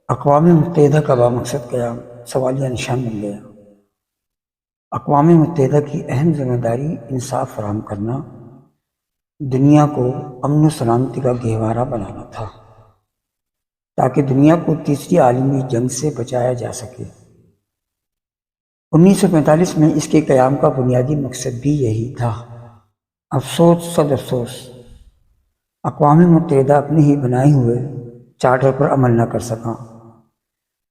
اقوام متحدہ کا بامقصد قیام سوالیہ نشان بن گیا۔ اقوام متحدہ کی اہم ذمہ داری انصاف فراہم کرنا، دنیا کو امن و سلامتی کا گہوارہ بنانا تھا تاکہ دنیا کو تیسری عالمی جنگ سے بچایا جا سکے۔ 1945 میں اس کے قیام کا بنیادی مقصد بھی یہی تھا۔ افسوس صد افسوس، اقوام متحدہ اپنے ہی بنائے ہوئے چارٹر پر عمل نہ کر سکا،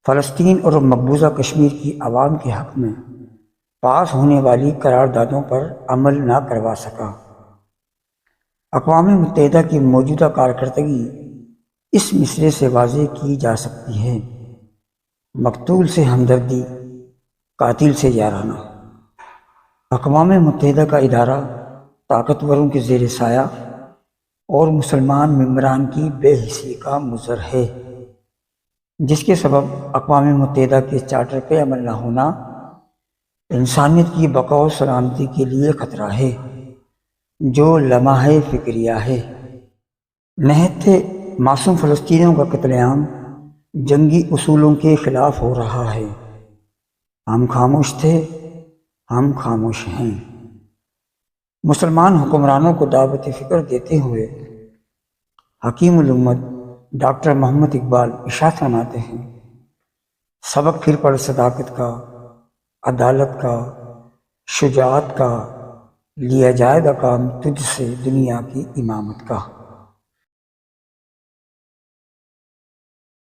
فلسطین اور مقبوضہ کشمیر کی عوام کے حق میں پاس ہونے والی قراردادوں پر عمل نہ کروا سکا۔ اقوام متحدہ کی موجودہ کارکردگی اس مصرعے سے واضح کی جا سکتی ہے: مقتول سے ہمدردی، قاتل سے یارانہ۔ اقوام متحدہ کا ادارہ طاقتوروں کے زیر سایہ اور مسلمان ممبران کی بے حسی کا مظہر ہے، جس کے سبب اقوام متحدہ کے چارٹر پہ عمل نہ ہونا انسانیت کی بقا و سلامتی کے لیے خطرہ ہے، جو لمحہ فکریہ ہے۔ نہایت معصوم فلسطینیوں کا قتل عام جنگی اصولوں کے خلاف ہو رہا ہے۔ ہم خاموش تھے، ہم خاموش ہیں۔ مسلمان حکمرانوں کو دعوت فکر دیتے ہوئے حکیم الامت ڈاکٹر محمد اقبال ارشاد فرماتے ہیں: سبق پھر پڑھ صداقت کا، عدالت کا، شجاعت کا، لیا جائے گا کام تجھ سے دنیا کی امامت کا۔